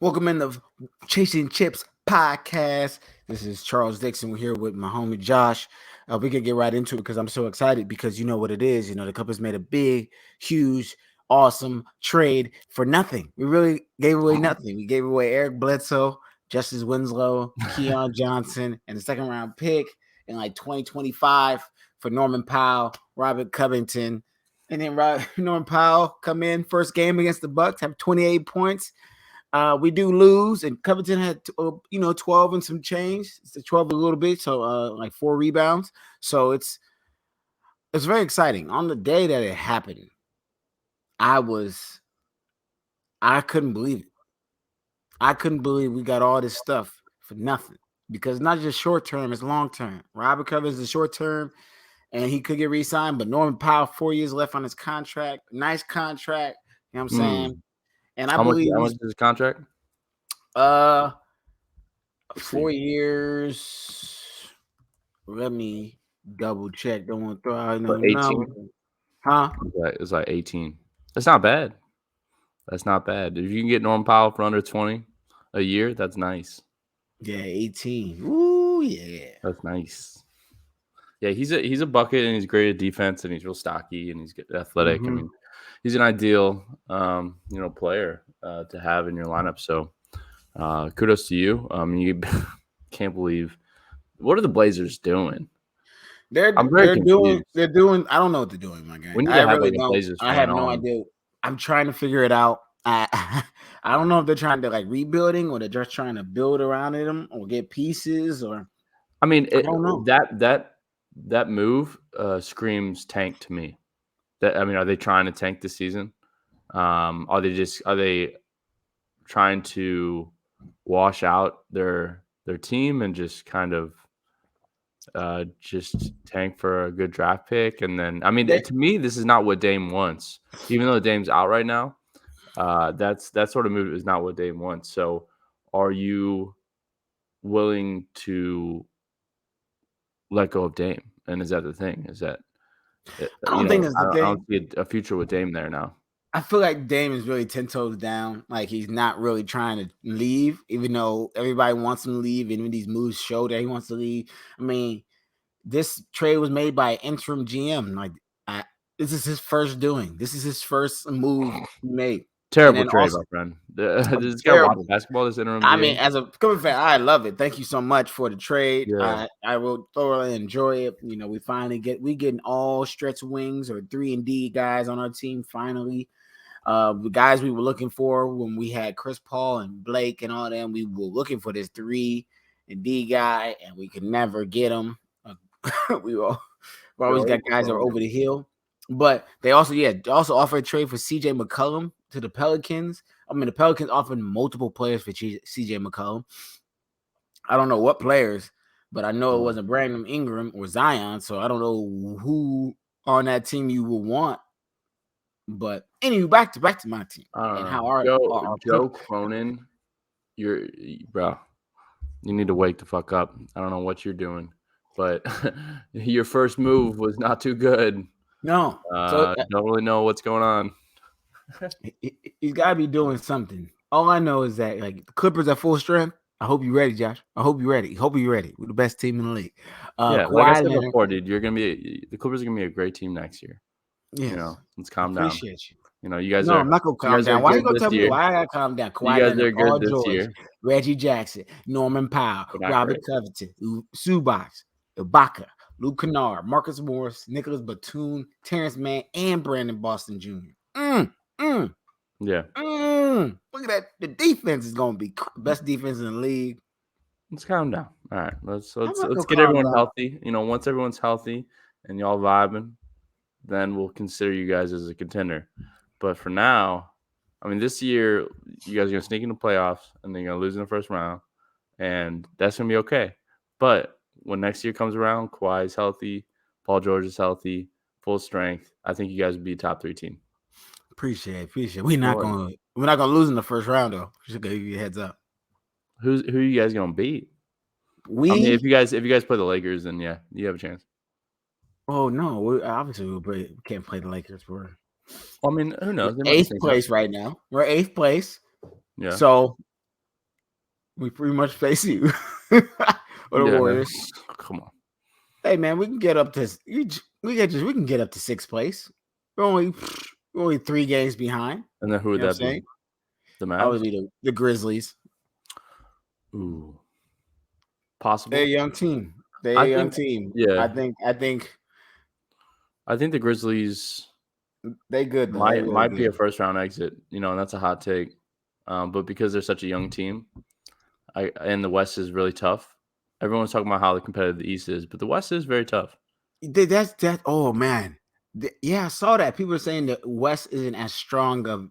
Welcome in the Chasing Chips podcast. This is Charles Dixon. We're here with my homie Josh. We could get right into it because I'm so excited because you know what it is. You know, the Clippers made a big, huge, awesome trade for nothing. We really gave away nothing. We gave away Eric Bledsoe, Justice Winslow, Keon Johnson, and the second round pick in like 2025 for Norman Powell, Robert Covington. And then Norman Powell come in first game against the Bucks, have 28 points. We do lose, and Covington had 12 and some change. It's 12 a little bit, so like 4 rebounds. So it's very exciting. On the day that it happened, I couldn't believe it. I couldn't believe we got all this stuff for nothing because it's not just short term; it's long term. Robert Covington is short term, and he could get re-signed, but Norman Powell 4 years left on his contract. Nice contract, you know what I'm saying? And I believe how much is his contract? 4 years. Let me double check. Don't want to throw out no number. Huh? It's like 18. That's not bad. That's not bad. If you can get Norman Powell for under 20 a year, that's nice. Yeah, 18. Ooh, yeah. That's nice. Yeah, he's a bucket and he's great at defense and he's real stocky and he's athletic. I mean, he's an ideal player to have in your lineup. So kudos to you. You can't believe what are the Blazers doing? They're doing. I don't know what they're doing, my guy. I really don't. I have no idea. I'm trying to figure it out. I don't know if they're trying to like rebuilding or they're just trying to build around them or get pieces or. I mean, I don't know. That move screams tank to me. Are they trying to tank this season? Are they trying to wash out their team and just kind of just tank for a good draft pick? And then, to me, this is not what Dame wants. Even though Dame's out right now, that sort of move is not what Dame wants. So, are you willing to let go of Dame? And is that the thing? Is that I don't think it's the thing. I don't see a future with Dame there now. I feel like Dame is really 10 toes down. Like he's not really trying to leave, even though everybody wants him to leave. And when these moves show that he wants to leave, I mean, this trade was made by an interim GM. Like this is his first doing. This is his first move made. Terrible trade, my friend. This guy watch basketball. This interim. I mean, as a Clippers fan, I love it. Thank you so much for the trade. Yeah. I will thoroughly enjoy it. You know, we finally getting all stretch wings or 3-and-D guys on our team finally. The guys we were looking for when we had Chris Paul and Blake and all them, we were looking for this 3-and-D guy, and we could never get him. we always got guys that are over the hill. But they also offered a trade for CJ McCollum to the Pelicans. I mean, the Pelicans offered multiple players for CJ McCollum. I don't know what players, but I know it wasn't Brandon Ingram or Zion, so I don't know who on that team you will want. But anyway, back to my team. And how are Joe Cronin? Bro, you need to wake the fuck up. I don't know what you're doing, but your first move was not too good. No, don't really know what's going on. He's got to be doing something. All I know is that like the Clippers are full strength. I hope you're ready, Josh. I hope you're ready. We're the best team in the league. Like I said before, dude, the Clippers are gonna be a great team next year. Yeah, let's calm down. Appreciate you. You guys no, are. I'm not gonna calm down. Why you gonna tell me why I gotta calm down? You guys are good this year. Reggie Jackson, Norman Powell, Robert Covington, Zubac, Ibaka, Luke Kennard, Marcus Morris, Nicholas Batum, Terrence Mann, and Brandon Boston Jr. Yeah. Look at that. The defense is gonna be best defense in the league. Let's calm down. All right. Let's get everyone healthy. Once everyone's healthy and y'all vibing, then we'll consider you guys as a contender. But for now, this year you guys are gonna sneak into playoffs and then you're gonna lose in the first round, and that's gonna be okay. But when next year comes around, Kawhi's healthy, Paul George is healthy, full strength, I think you guys would be a top 3 team. Appreciate. We're not gonna lose in the first round though. Just give you a heads up. Who are you guys gonna beat? If you guys play the Lakers, then yeah, you have a chance. Oh no, obviously we can't play the Lakers. Who knows? Eighth place right now. We're 8th place. Yeah. So We pretty much face you or the Warriors. Come on. Hey man, we can get up to we can get up to sixth place. We're only 3 games behind. And then who would that be? The Mavs? Probably the Grizzlies. Ooh. Possible. They're a young team. Yeah. I think the Grizzlies they good. Might be a first round exit, and that's a hot take. But because they're such a young team, and the West is really tough. Everyone's talking about how competitive the East is, but the West is very tough. That's that. Oh man, yeah, I saw that. People are saying the West isn't as strong of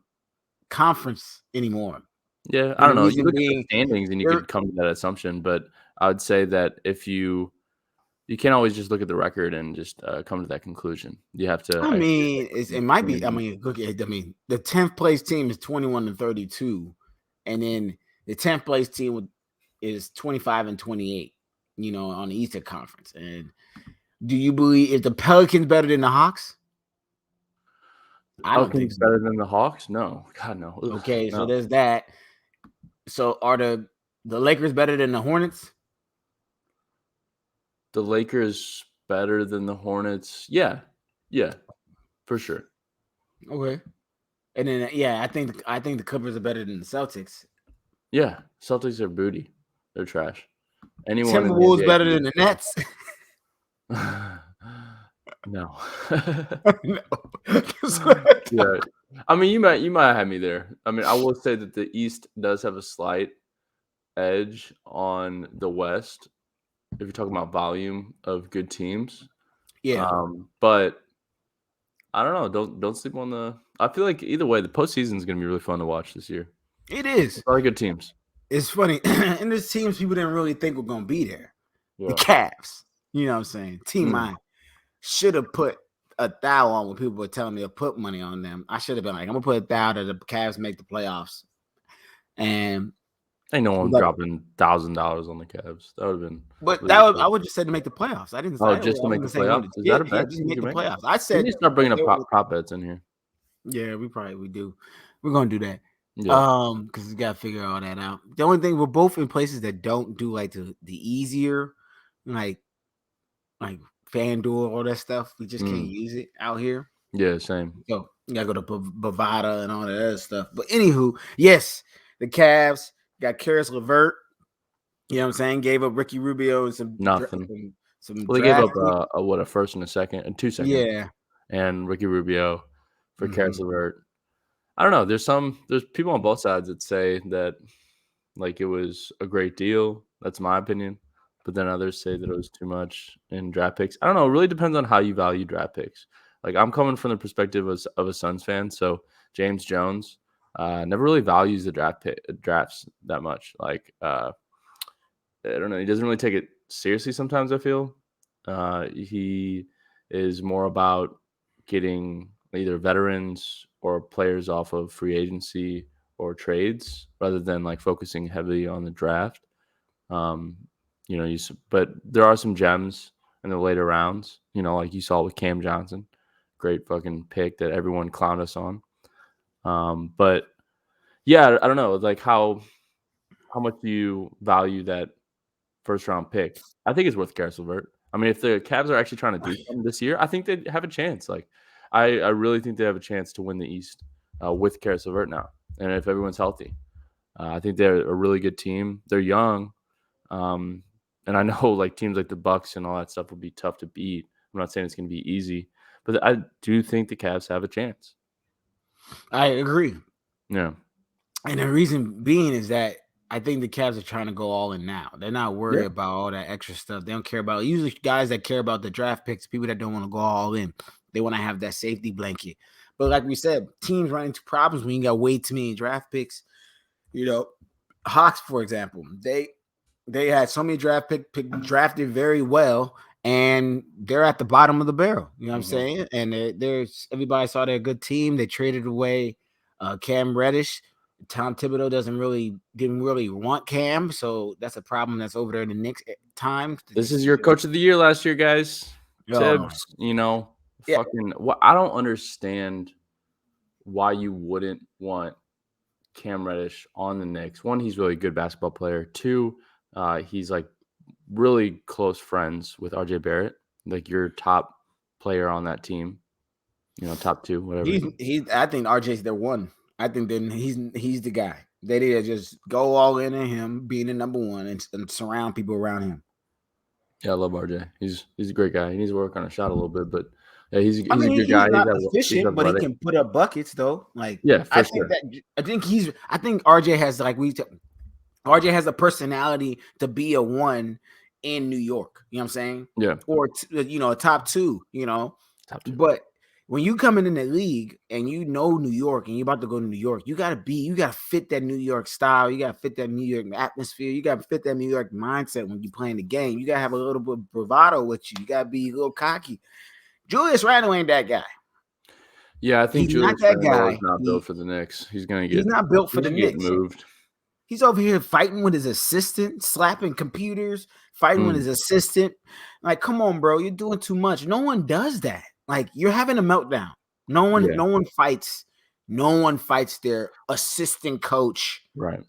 conference anymore. Yeah, I don't know. You look at the standings and you could come to that assumption, but I would say that if you can't always just look at the record and just come to that conclusion. You have to. I mean, it might be. I mean, look at. I mean, the 10th place team is 21-32, and then the 10th place team is 25-28. On the Eastern Conference. And do you believe is the Pelicans better than the Hawks? I don't think better than the Hawks. No, God no. Okay, so there's that. So are the Lakers better than the Hornets? The Lakers better than the Hornets? Yeah, for sure. Okay, and then I think the Clippers are better than the Celtics. Yeah, Celtics are booty. They're trash. Anyone Timberwolves better than the Nets? No. No. Yeah. I mean, you might have me there. I mean, I will say that the East does have a slight edge on the West if you're talking about volume of good teams. Yeah. But I don't know. Don't sleep on the. I feel like either way, the postseason is going to be really fun to watch this year. It is. It's a lot of good teams. It's funny. And there's teams people didn't really think were going to be there. Yeah. The Cavs. You know what I'm saying? Team mine should have put $1,000 on when people were telling me to put money on them. I should have been like, I'm going to put $1,000 that the Cavs make the playoffs. And ain't no one dropping $1,000 on the Cavs. That would have been. But I would just say to make the playoffs. I didn't say. Oh, just to make the playoffs. Is that a bet? Just make the playoffs. I said. We need to start bringing up prop bets in here. Yeah, we do. We're gonna do that. Yeah. Because we gotta figure all that out. The only thing, we're both in places that don't do like the easier, like FanDuel, all that stuff. We just can't use it out here. Yeah, same. So you gotta go to Bovada and all that other stuff. But anywho, yes, the Cavs got Karis LeVert. You know what I'm saying? Gave up Ricky Rubio and some nothing. They gave up a first and a second and 2 seconds. Yeah, and Ricky Rubio for Karis LeVert. I don't know. There's people on both sides that say that like it was a great deal. That's my opinion. But then others say that it was too much in draft picks. I don't know. It really depends on how you value draft picks. Like I'm coming from the perspective of a Suns fan. So James Jones never really values the drafts that much. Like I don't know. He doesn't really take it seriously sometimes, I feel. He is more about getting either veterans or players off of free agency or trades rather than like focusing heavily on the draft. But there are some gems in the later rounds, like you saw with Cam Johnson. Great fucking pick that everyone clowned us on. But yeah, I don't know, like how much do you value that first round pick? I think it's worth Karis LeVert. I mean, if the Cavs are actually trying to do something this year, I think they have a chance. Like, I really think they have a chance to win the East with Karis LeVert now. And if everyone's healthy, I think they're a really good team. They're young. And I know like teams like the Bucks and all that stuff will be tough to beat. I'm not saying it's going to be easy, but I do think the Cavs have a chance. I agree. Yeah. And the reason being is that I think the Cavs are trying to go all in now. They're not worried about all that extra stuff. They don't care about usually guys that care about the draft picks, people that don't want to go all in. They want to have that safety blanket. But like we said, teams run into problems when you got way too many draft picks. Hawks, for example, they had so many draft pick drafted very well, and they're at the bottom of the barrel. You know what I'm saying? And there's everybody saw they're a good team. They traded away Cam Reddish. Tom Thibodeau didn't really want Cam, so that's a problem that's over there in the next time. This is your coach of the year last year, guys. Tibbs, fucking. I don't understand why you wouldn't want Cam Reddish on the Knicks. One, he's really a good basketball player. Two, he's like really close friends with RJ Barrett, like your top player on that team. Top two, whatever. I think RJ's their one. I think then he's the guy. They need to just go all in on him being the number one and surround people around him. Yeah, I love RJ. He's a great guy. He needs to work on a shot a little bit, but yeah, he's a good guy. He's not efficient, but he can put up buckets though. Like yeah, I think RJ has RJ has a personality to be a one in New York. You know what I'm saying? Yeah. Or a top two. Top two. But when you come in the league and New York and you're about to go to New York, you gotta fit that New York style. You gotta fit that New York atmosphere. You gotta fit that New York mindset when you're playing the game. You gotta have a little bit of bravado with you. You gotta be a little cocky. Julius Randle ain't that guy. Yeah, I think Julius Randle is not built for the Knicks. He's not built for the Knicks. Moved. He's over here fighting with his assistant, slapping computers, fighting with his assistant. Like, come on, bro, you're doing too much. No one does that. Like, you're having a meltdown. No one fights. No one fights their assistant coach. Right.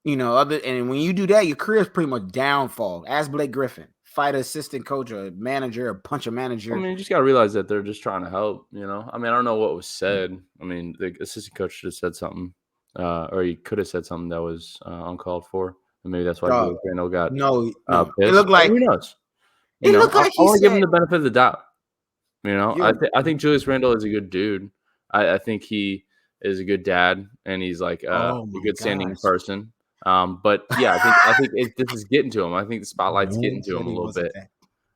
And when you do that, your career is pretty much downfall. Ask Blake Griffin. Fight an assistant coach or a manager or punch a manager. I mean, you just got to realize that they're just trying to help, I don't know what was said. I mean, the assistant coach should have said something, or he could have said something that was uncalled for. And maybe that's why Julius Randle got pissed. It looked like, who knows? It looked like I want to give him the benefit of the doubt. I think Julius Randle is a good dude. I think he is a good dad, and he's like a good standing person. But yeah, I think this is getting to him. I think the spotlight's getting to him a little bit.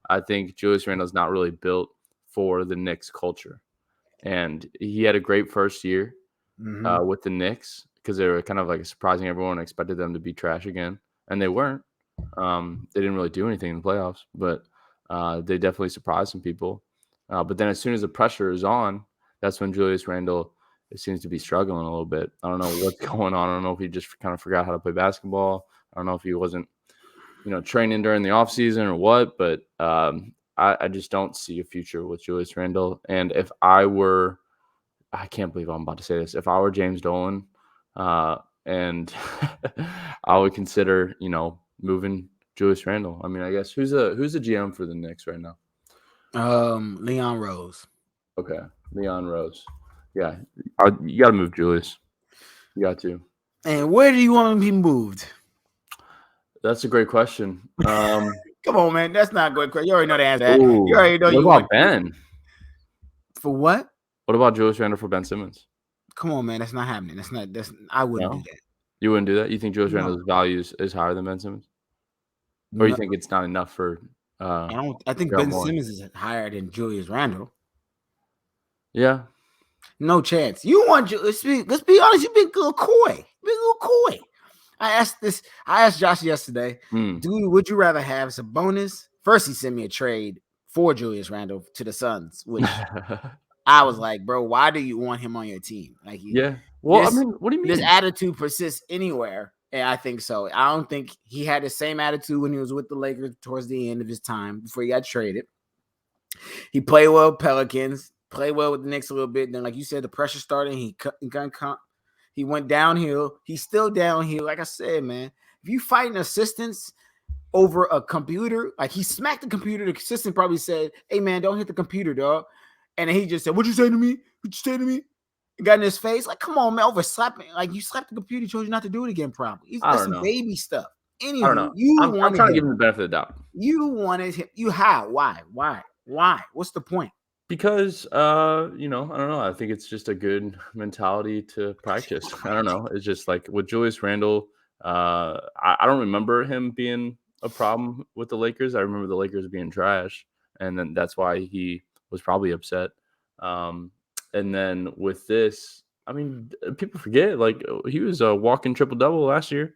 I think Julius Randle's not really built for the Knicks culture, and he had a great first year with the Knicks because they were kind of like surprising everyone. Expected them to be trash again, and they weren't. They didn't really do anything in the playoffs, but they definitely surprised some people. But then as soon as the pressure is on, that's when Julius Randle seems to be struggling a little bit. I don't know what's going on. I don't know if he just kind of forgot how to play basketball. I don't know if he wasn't, training during the offseason or what. But I just don't see a future with Julius Randle. And if I can't believe I'm about to say this. If I were James Dolan, and I would consider, moving Julius Randle. I mean, I guess who's the GM for the Knicks right now? Leon Rose. Okay, Leon Rose. Yeah, you got to move Julius. You got to. And where do you want to be moved? That's a great question. Come on, man. That's not a good question. You already know the answer. Ooh, you already know. What about Ben? For what? What about Julius Randle for Ben Simmons? Come on, man. That's not happening. I wouldn't do that. You wouldn't do that? You think Julius Randle's value is higher than Ben Simmons? Or you think it's not enough for I think Ben Simmons is higher than Julius Randle. Yeah. No chance. You want let's be honest, you've been a little coy. I asked Josh yesterday, dude, would you rather have Sabonis? First, he sent me a trade for Julius Randle to the Suns, which I was like, bro, why do you want him on your team? Like, well, I mean, what do you mean? This attitude persists anywhere. And I think so. I don't think he had the same attitude when he was with the Lakers towards the end of his time before he got traded. He played well with Pelicans, played well with the Knicks a little bit. Then, like you said, the pressure started. He went downhill. He's still downhill. Like I said, man, if you fighting assistants over a computer, like he smacked the computer, the assistant probably said, "Hey, man, don't hit the computer, dog." And then he just said, "What'd you say to me? What'd you say to me?" Got in his face. Like, come on, man, over slapping. Like, you slapped the computer, told you not to do it again properly. That's some baby stuff. Anyway, I don't know. I'm trying to give him the benefit of the doubt. You wanted him. How? Why? What's the point? Because, I don't know. I think it's just a good mentality to practice. I don't know. It's just like with Julius Randle, I don't remember him being a problem with the Lakers. I remember the Lakers being trash. And then that's why he was probably upset. And then with this, I mean, people forget, like, he was a walking triple-double last year.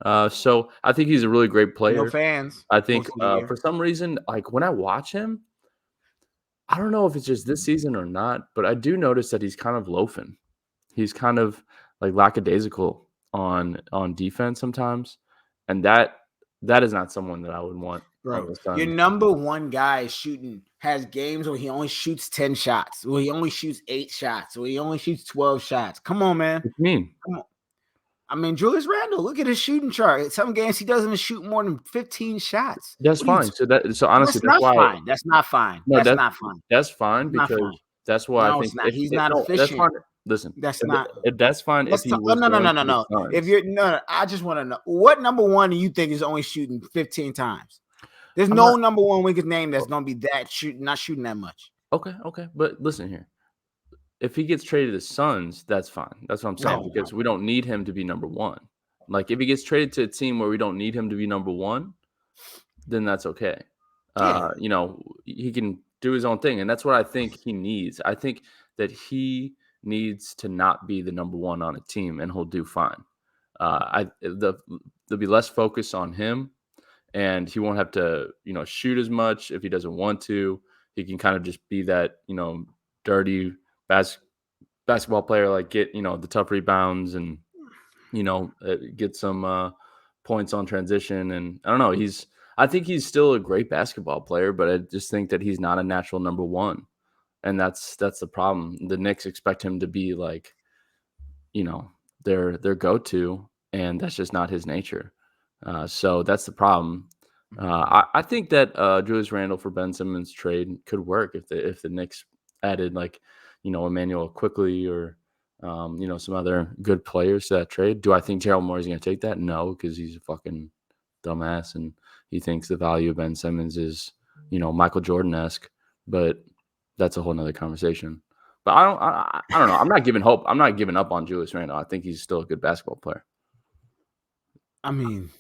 So I think he's a really great player. No fans. I think for some reason, like, when I watch him, I don't know if it's just this season or not, but I do notice that he's kind of loafing. He's kind of, like, lackadaisical on defense sometimes. And that is not someone that I would want. Bro, your number one guy has games where he only shoots 10 shots, where he only shoots 8 shots, where he only shoots 12 shots. Come on, man. What do you mean? Come on. I mean, Julius Randle, look at his shooting chart. Some games he doesn't shoot more than 15 shots. That's fine. So honestly, that's not fine. That's not fine. No, that's not fine. That's fine That's not because fine. that's why I No, think it's not. He's not no, that's efficient. fine. Listen, That's not. that's fine if he was no. going to the If Suns. you're no, I just want to know what number one do you think is only shooting 15 times? There's no number one we could name that's going to be not shooting that much. Okay, but listen here. If he gets traded to the Suns, that's fine. That's what I'm saying because we don't need him to be number one. Like if he gets traded to a team where we don't need him to be number one, then that's okay. Yeah. You know, he can do his own thing, and that's what I think he needs. I think that he needs to not be the number one on a team, and he'll do fine. There'll be less focus on him, and he won't have to, shoot as much if he doesn't want to. He can kind of just be that, dirty basketball player, like get, the tough rebounds and, get some points on transition. And I don't know, I think he's still a great basketball player, but I just think that he's not a natural number one. And that's the problem. The Knicks expect him to be like, their go-to, and that's just not his nature. So that's the problem. I think that Julius Randle for Ben Simmons trade could work if the Knicks added like, Emmanuel quickly or some other good players to that trade. Do I think Gerald Moore is going to take that? No, because he's a fucking dumbass and he thinks the value of Ben Simmons is Michael Jordan-esque. But that's a whole nother conversation. But I don't know. I'm not giving hope. I'm not giving up on Julius Randle. I think he's still a good basketball player. I mean,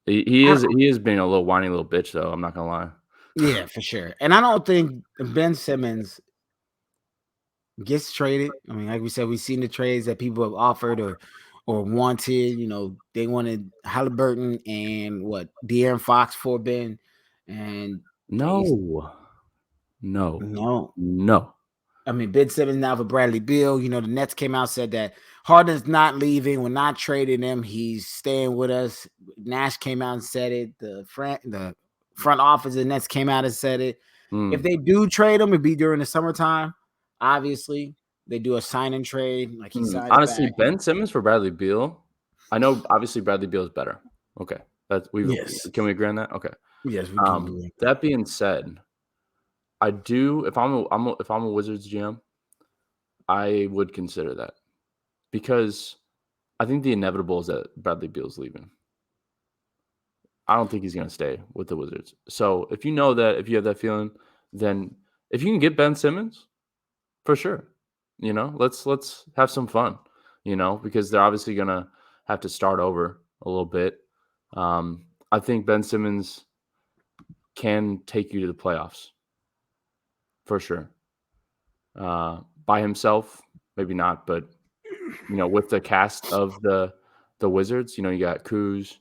he is being a little whiny little bitch, though. I'm not gonna lie. Yeah, for sure. And I don't think Ben Simmons gets traded. I mean, like we said, we've seen the trades that people have offered or wanted. They wanted Halliburton and De'Aaron Fox for Ben, and no. I mean, Ben Simmons now for Bradley Beal. The Nets came out, said that Harden's not leaving. We're not trading him. He's staying with us. Nash came out and said it. The front office of the Nets came out and said it. If they do trade him, it'd be during the summertime. Obviously, they do a sign and trade. Like he signs honestly, back. Ben Simmons for Bradley Beal. I know, obviously, Bradley Beal is better. Okay, can we agree on that? Okay. Yes, we can agree. That being said, I do. If I'm a Wizards GM, I would consider that because I think the inevitable is that Bradley Beal's leaving. I don't think he's going to stay with the Wizards. So if you have that feeling, then if you can get Ben Simmons, for sure, let's have some fun, because they're obviously going to have to start over a little bit. I think Ben Simmons can take you to the playoffs. For sure. By himself, maybe not, but with the cast of the Wizards, you got Kuz,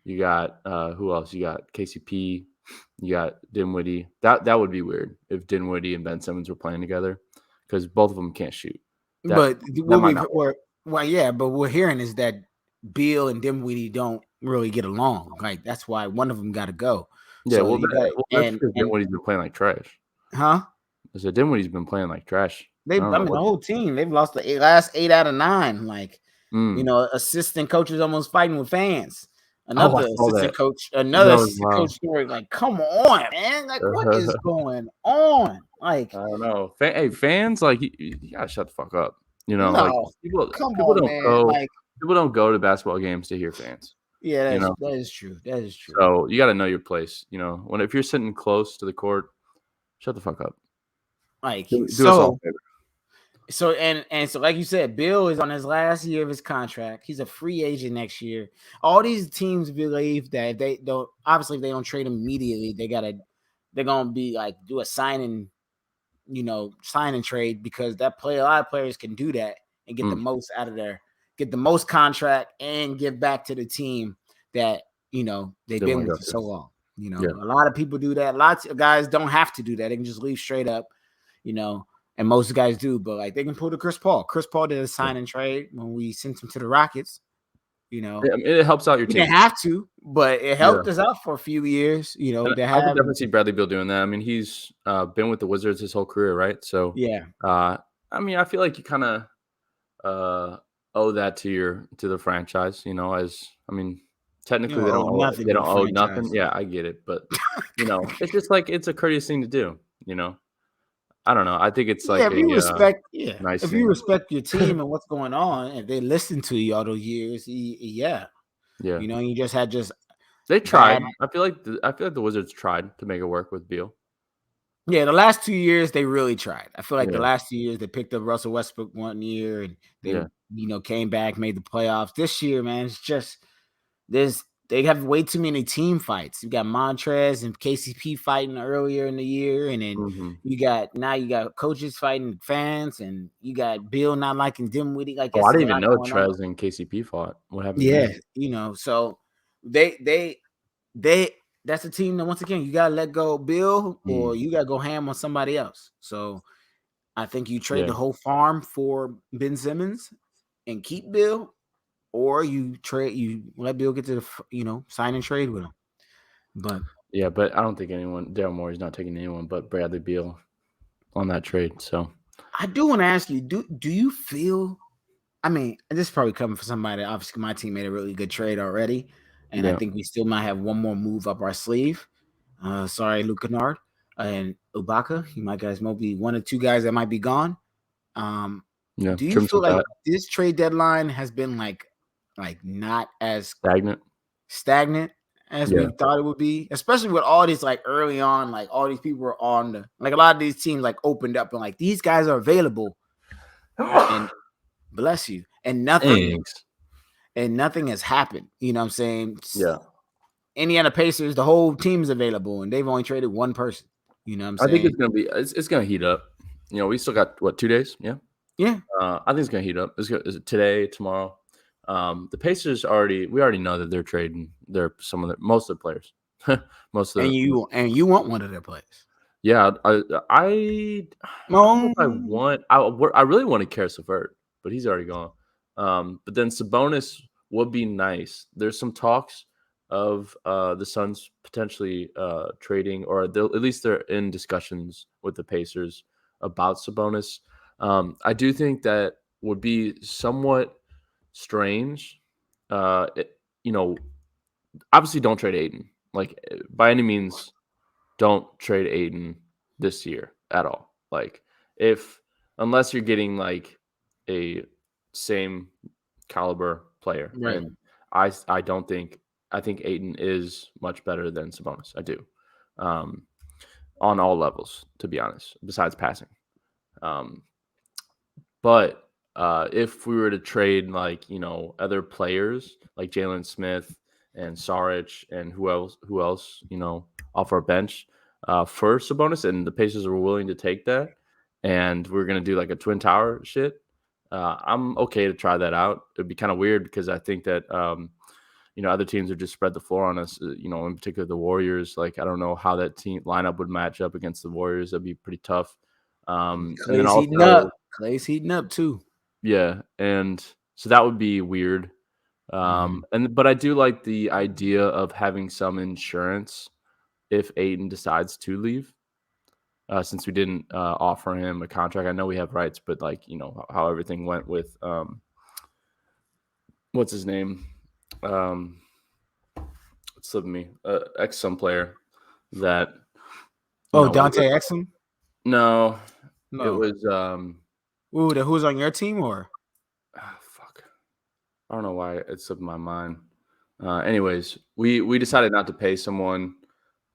you got who else? You got KCP, you got Dinwiddie. That would be weird if Dinwiddie and Ben Simmons were playing together because both of them can't shoot. But what we're hearing is that Beal and Dinwiddie don't really get along. Like that's why one of them got to go. Yeah, so that's because Dinwiddie's been playing like trash. Huh? So Dinwiddie's been playing like trash. The whole team. They've lost the last 8 out of 9. Like, assistant coaches almost fighting with fans. Another assistant coach story. Like, come on, man! Like, what is going on? Like, I don't know. Hey, fans, like, you gotta shut the fuck up. like people don't go to basketball games to hear fans. Yeah, that is true. That is true. So you got to know your place. If you're sitting close to the court, shut the fuck up. Like so, like you said, Bill is on his last year of his contract. He's a free agent next year. All these teams believe that if they don't trade him immediately, they're gonna be like do a sign and trade because a lot of players can do that and get the most out of get the most contract and give back to the team that they've been with for so long. A lot of people do that. Lots of guys don't have to do that. They can just leave straight up. And most guys do, but like they can pull to Chris Paul. Chris Paul did a sign and trade when we sent him to the Rockets. It helps out your team. You didn't have to, but it helped us out for a few years. I could definitely see Bradley Beal doing that. I mean, he's been with the Wizards his whole career, right? So yeah. I mean, I feel like you kind of owe that to the franchise. As I mean, technically You don't owe nothing they to don't the owe nothing. franchise. Yeah, I get it, but it's just like it's a courteous thing to do. I don't know. I think it's Yeah, like if you a respect, nice if you thing. respect your team and what's going on, and they listen to you all those years, yeah, Yeah, you just had they tried. bad. I feel like the Wizards tried to make it work with Beal. Yeah, the last 2 years they really tried. I feel like the Yeah, last 2 years they picked up Russell Westbrook one year and they yeah. came back, made the playoffs. This year, man, it's just they have way too many team fights. You got Montrez and KCP fighting earlier in the year, and then Hmm. you got coaches fighting fans, and you got Bill not liking Dimwitty. Like Oh, I it's a didn't even lot know going on. Trez and KCP fought. What happened Yeah, there? so they that's a team that once again you gotta let go of Bill or Mm, you gotta go ham on somebody else. So I think you trade the yeah, whole farm for Ben Simmons and keep Bill, or you let Bill get to the sign and trade with him. But yeah, but I don't think Daryl Morey's not taking anyone but Bradley Beal on that trade. So I do want to ask you, do you feel? I mean, this is probably coming from somebody. Obviously, my team made a really good trade already, and I yeah, think we still might have one more move up our sleeve. Sorry, Luke Kennard and Ibaka. You might guys might be one or two guys that might be gone. Um, yeah, do you trim feel some like fat, this trade deadline has been like not as stagnant. stagnant as Yeah, we thought it would be, especially with all these like early on, like all these people were on the like a lot of these teams like opened up and like these guys are available and bless you thanks. and nothing has happened. You know what I'm saying? Yeah, Indiana Pacers, the whole team is available and they've only traded one person. You know what I'm I think saying? it's gonna heat up. We still got what 2 days? Yeah, Yeah. I think it's gonna heat up. Is it today, tomorrow? The Pacers we already know that they're trading. They're most of the players, most of And the you want one of their players. yeah. I don't know if I Um, want. I really want to Karis LeVert, but he's already gone. But then Sabonis would be nice. There's some talks of the Suns potentially trading, or at least they're in discussions with the Pacers about Sabonis. I do think that would be somewhat strange. Uh, it, you know, Obviously don't trade Aiden. Like by any means, don't trade Aiden this year at all. Like if unless you're getting like a same caliber player, right. and I don't think I think Aiden is much better than Sabonis. I do, um, on all levels, to be honest. Besides passing, um, but if we were to trade like other players like Jalen Smith and Saric and who else off our bench for Sabonis, and the Pacers were willing to take that, and we're gonna do like a twin tower shit, I'm okay to try that out. It'd be kind of weird because I think that other teams would just spread the floor on us. In particular the Warriors. Like I don't know how that team lineup would match up against the Warriors. That'd be pretty tough. And then Clay's heating also up. Clay's heating up too. yeah, and so that would be weird. Mhm. But I do like the idea of having some insurance if Aiton decides to leave. Since we didn't offer him a contract, I know we have rights, but like how everything went with what's his name? Um, it's slipping me. Ex some player that Oh, was Dante Exum? no, it No. was Ooh, who's on your team or? fuck. I don't know why it slipped my mind. Anyways, we decided not to pay someone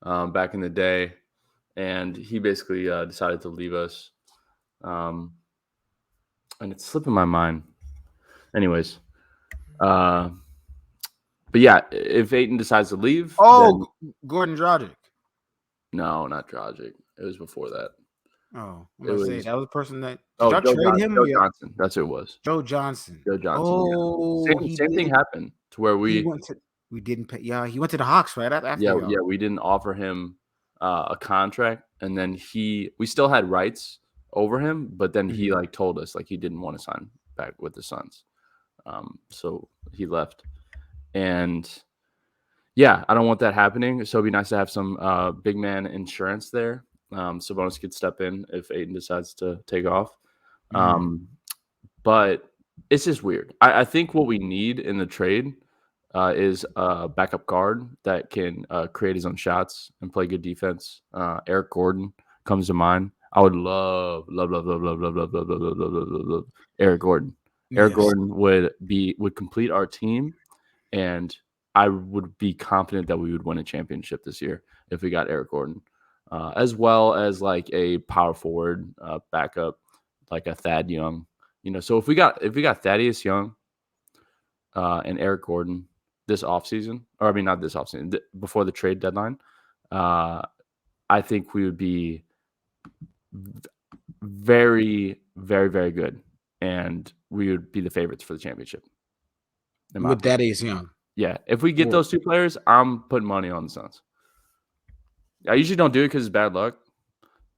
back in the day, and he basically decided to leave us. Um, and it's slipping my mind. Anyways, uh, but yeah, if Aiton decides to leave, then Oh, Gordon Dragic. no, not Dragic. It was before that. Oh, I'm It gonna say was that was the person that did y'all Joe trade him? Joe Yeah, Johnson. That's who it was. Joe Johnson. Joe Johnson. Yeah. Oh, he Same thing did. happened to where He we went to. We didn't pay. Yeah, he went to the Hawks right after y'all. we didn't offer him a contract, and then we still had rights over him, but then he Mhm. like told us like he didn't want to sign back with the Suns, so he left. And yeah, I don't want that happening. So it'd be nice to have some big man insurance there. Sabonis could step in if Aiton decides to take off. Mhm. But it's just weird. I think what we need in the trade is a backup guard that can create his own shots and play good defense. Eric Gordon comes to mind. I would love Eric Gordon. Eric Yes. Gordon would complete our team, and I would be confident that we would win a championship this year if we got Eric Gordon, as well as like a power forward backup, like a Thad Young. So if we got Thaddeus Young and Eric Gordon this offseason, or I mean not this offseason, before the trade deadline, I think we would be very, very, very good, and we would be the favorites for the championship. With Thaddeus Young. Yeah, if we get those two players, I'm putting money on the Suns. I usually don't do it because it's bad luck,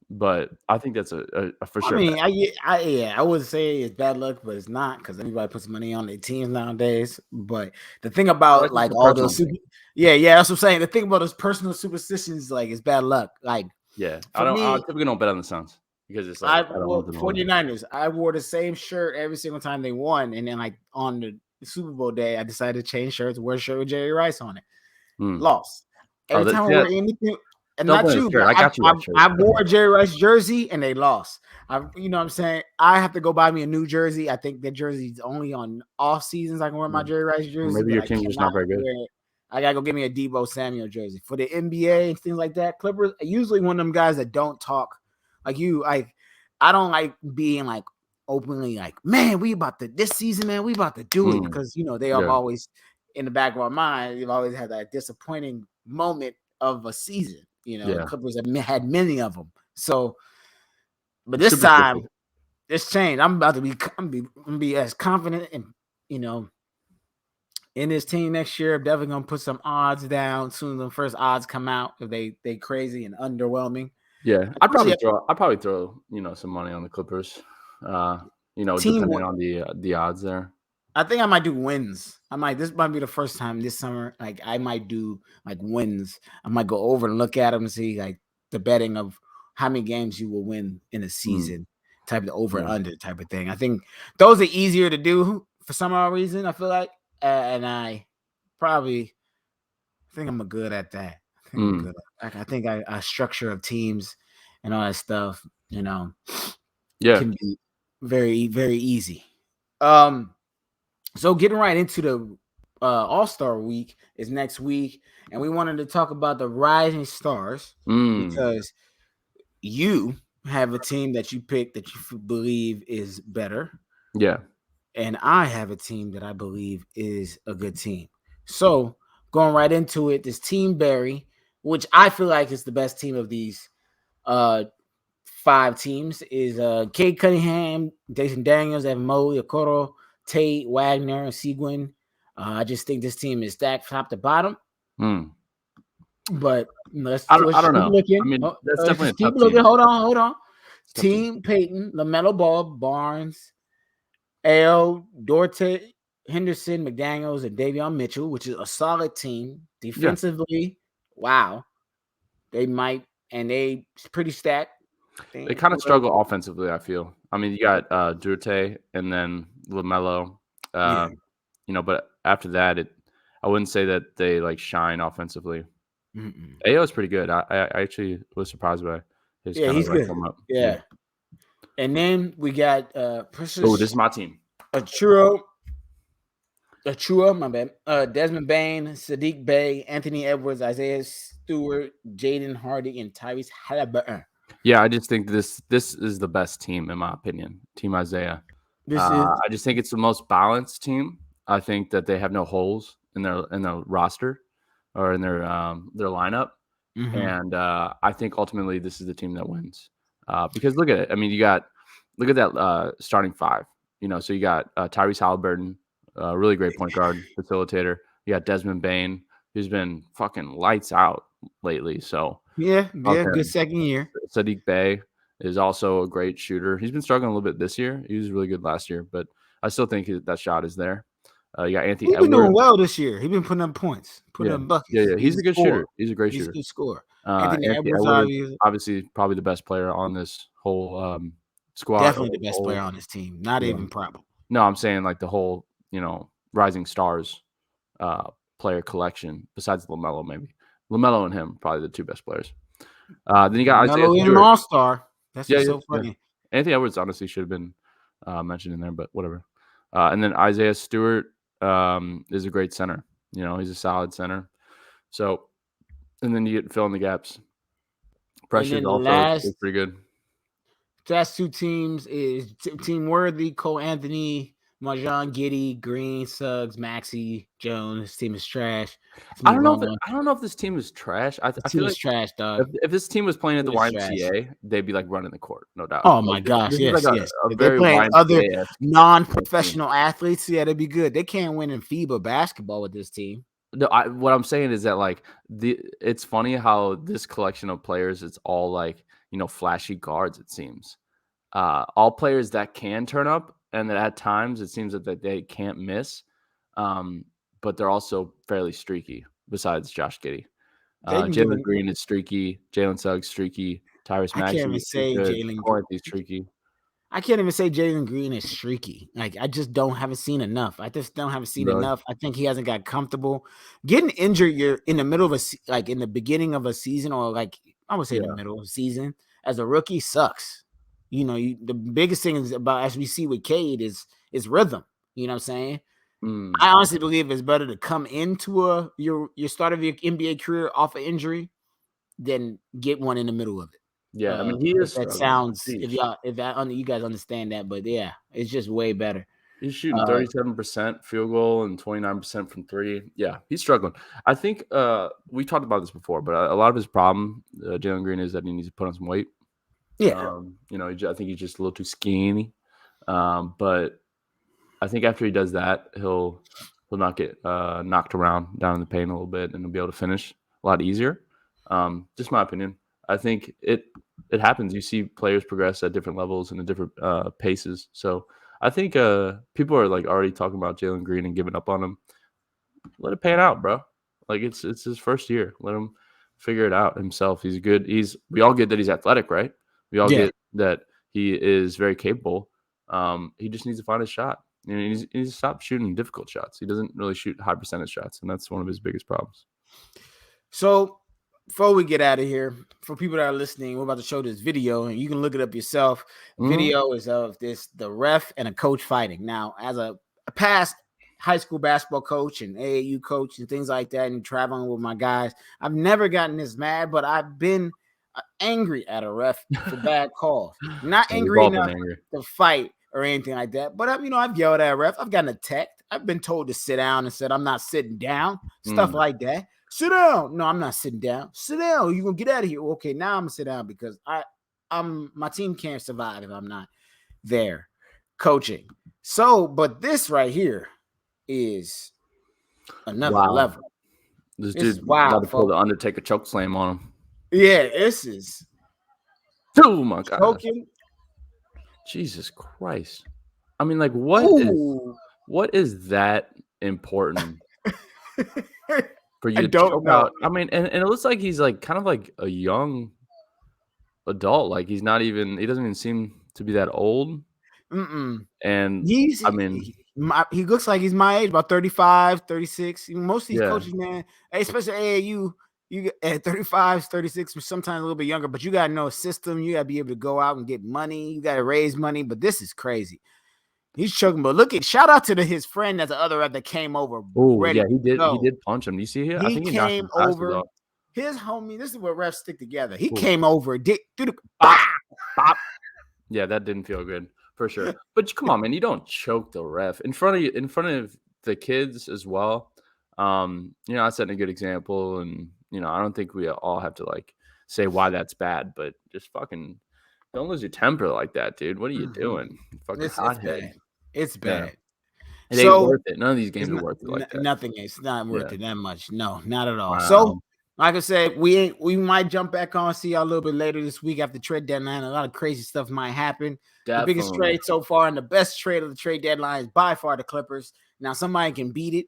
but I think that's a for sure. I mean, I would say it's bad luck, but it's not because everybody puts money on their teams nowadays. But the thing about like all those, that's what I'm saying. The thing about those personal superstitions, like, it's bad luck. Like, yeah, I typically don't bet on the Suns because it's like 49ers. I wore the same shirt every single time they won, and then like on the Super Bowl day, I decided to change shirts, wear a shirt with Jerry Rice on it. Lost every time I wore anything. And not you, but I wore a Jerry Rice jersey and they lost. You know what I'm saying? I have to go buy me a new jersey. I think that jersey's only on off seasons I can wear my Jerry Rice jersey. Maybe your team's just not very good. I gotta go get me a Debo Samuel jersey for the NBA and things like that. Clippers usually one of them guys that don't talk like you. Like, I don't like being like openly like, man, we about to this season, man, we about to do it, because they have always in the back of our mind. You've always had that disappointing moment of a season. Clippers have had many of them. So, but this time, it's changed. I'm about to be as confident in this team next year. I'm definitely gonna put some odds down soon as the first odds come out. If they crazy and underwhelming. Yeah, I'd probably throw some money on the Clippers. Depending on the odds there. I think I might do wins. This might be the first time this summer. Like, I might do like wins. I might go over and look at them and see like the betting of how many games you will win in a season, type of over and under type of thing. I think those are easier to do for some odd reason. I feel like, and I think I'm good at that. I think I structure of teams and all that stuff, can be very, very easy. So getting right into the All-Star week is next week, and we wanted to talk about the rising stars because you have a team that you picked that you believe is better. Yeah. And I have a team that I believe is a good team. So going right into it, this Team Barry, which I feel like is the best team of these 5 teams, is Cade Cunningham, Jason Daniels, Evan Mobley, Okoro, Tate, Wagner, and Seguin. I just think this team is stacked top to bottom. But I don't know. Looking. I mean, that's definitely keep looking. Team. Hold on. Team Peyton, LaMelo Ball, Barnes, Al, Dorte, Henderson, McDaniels, and Davion Mitchell, which is a solid team. Defensively, wow. They pretty stacked. They kind of struggle offensively, I feel. I mean, you got Dorte and then LaMelo. But after that, I wouldn't say that they like shine offensively. AO is pretty good. I actually was surprised by his he's good. Yeah. And then we got this is my team. Achua, my bad. Desmond Bain, Sadiq Bey, Anthony Edwards, Isaiah Stewart, Jaden Hardy, and Tyrese Halliburton. Yeah, I just think this is the best team in my opinion. Team Isaiah. I just think it's the most balanced team. I think that they have no holes in their roster or in their lineup, and I think ultimately this is the team that wins. Because look at it. I mean, look at that starting 5. So you got Tyrese Halliburton, really great point guard facilitator. You got Desmond Bain, who's been fucking lights out lately. So good second year. Sadiq Bey is also a great shooter. He's been struggling a little bit this year. He was really good last year, but I still think that shot is there. You got Anthony Edwards. He's been doing well this year. He's been putting up points, putting up buckets. Yeah. He's a good shooter. He's a great shooter. He's a good scorer. Anthony Edwards, obviously, probably the best player on this whole squad. Definitely the best player on this team. Not even problem. No, I'm saying like the whole, Rising Stars player collection besides LaMelo, maybe. LaMelo and him, probably the two best players. Then you got Isaiah LaMelo is an Stewart. all-star. That's Yeah, what's yeah, so yeah. funny. Anthony Edwards honestly should have been mentioned in there, but whatever. And then Isaiah Stewart is a great center. He's a solid center. So, and then you get fill in the gaps. Pressure also is pretty good. Last two teams is Team Worthy, Cole Anthony, Marjon, Giddey, Green, Suggs, Maxey, Jones. This team is trash. I don't know if this team is trash. I feel like trash, dog. If this team was playing at the YMCA, they'd be like running the court, no doubt. Oh my gosh, this yes, is like yes. A if they're very playing other YMCA-esque non-professional athletes, yeah, that'd be good. They can't win in FIBA basketball with this team. No, what I'm saying is that like it's funny how this collection of players, it's all like flashy guards. It seems all players that can turn up, and that at times it seems that they can't miss, but they're also fairly streaky. Besides Josh Giddey, Jalen Green is streaky. Jalen Suggs streaky. Tyrese Maxey. I can't even say Jalen Green is streaky. I can't even say Jalen Green is streaky. Like I just haven't seen enough. I think he hasn't got comfortable. Getting injured, you're in the middle of in the beginning of a season, or like I would say in the middle of a season as a rookie sucks. The biggest thing is about, as we see with Cade, is rhythm. You know what I'm saying? I honestly believe it's better to come into your start of your NBA career off an injury than get one in the middle of it. Yeah, I mean, he is. That sounds. If you guys understand that, but yeah, it's just way better. He's shooting 37% field goal and 29% from three. Yeah, he's struggling. I think we talked about this before, but a lot of his problem, Jalen Green, is that he needs to put on some weight. Yeah, I think he's just a little too skinny. But I think after he does that, he'll not get knocked around down in the paint a little bit, and he'll be able to finish a lot easier. Just my opinion. I think it happens. You see players progress at different levels and at different paces. So I think people are like already talking about Jalen Green and giving up on him. Let it pan out, bro. Like it's his first year. Let him figure it out himself. He's good. We all get that he's athletic, right? We all get that he is very capable. He just needs to find his shot. He needs to stop shooting difficult shots. He doesn't really shoot high percentage shots, and that's one of his biggest problems. So before we get out of here, for people that are listening, we're about to show this video, and you can look it up yourself. Video is of the ref and a coach fighting. Now, as a past high school basketball coach and AAU coach and things like that, and traveling with my guys, I've never gotten this mad, but I've been angry at a ref for bad calls. Not angry enough to fight or anything like that, but I've yelled at a ref. I've gotten attacked. I've been told to sit down and said I'm not sitting down. Stuff like that. Sit down. No, I'm not sitting down. Sit down. You're gonna get out of here. Okay, now I'm gonna sit down because my team can't survive if I'm not there coaching. So, but this right here is another level. This dude about to pull the Undertaker choke slam on him. Yeah, this is. Oh my god! Choking. Jesus Christ! I mean, like, what is that important? For you to choke out. I mean, and it looks like he's like kind of like a young adult. Like he doesn't even seem to be that old. And he looks like he's my age, about 35, 36. Most of these coaches, man, especially AAU, you get at 35, 36, or sometimes a little bit younger, but you got to know a system. You got to be able to go out and get money. You got to raise money, but this is crazy. He's choking, but shout out to his friend that's the other rep that came over. Oh, yeah, he did punch him. Do you see here? I think he came over. His homie, this is where refs stick together. He came over, did the bop, bop. Yeah, that didn't feel good for sure. But come on, man, you don't choke the ref in front of the kids as well. I set a good example, and I don't think we all have to like say why that's bad, but just fucking. Don't lose your temper like that, dude. What are you doing? Fucking hothead. It's bad. It ain't worth it. None of these games are worth it like that. Nothing. It's not worth it that much. No, not at all. Wow. So, like I said, we might jump back on, see y'all a little bit later this week after trade deadline. A lot of crazy stuff might happen. Definitely. The biggest trade so far and the best trade of the trade deadline is by far the Clippers. Now, somebody can beat it.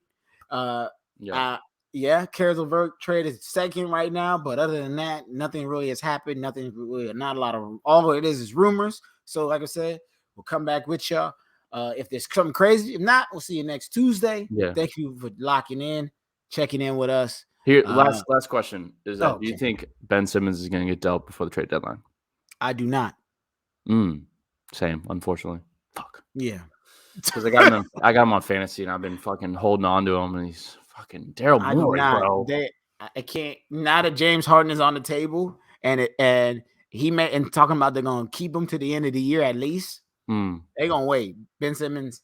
Caris LeVert trade is second right now, but other than that, nothing really has happened. Not a lot of. All it is rumors. So, like I said, we'll come back with y'all. if there's something crazy. If not, we'll see you next Tuesday. Yeah. Thank you for locking in, checking in with us. Here, last question is that: okay. Do you think Ben Simmons is going to get dealt before the trade deadline? I do not. Same, unfortunately. Fuck. Yeah. Because I got him on fantasy, and I've been fucking holding on to him, and he's fucking Daryl Morey, bro. I can't. Now that James Harden is on the table, and talking about they're gonna keep him to the end of the year at least. They're gonna wait. Ben Simmons,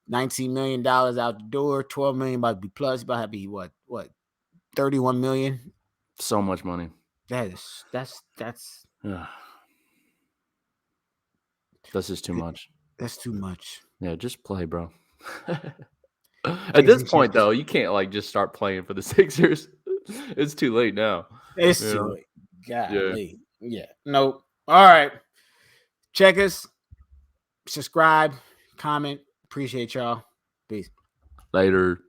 $19 million out the door, $12 million about to be plus. About to be what 31 million. So much money. That's This is too much. That's too much. Yeah, just play, bro. At this point, though, you can't like just start playing for the Sixers. It's too late now. It's too late. Golly. Yeah. Nope. All right. Check us. Subscribe. Comment. Appreciate y'all. Peace. Later.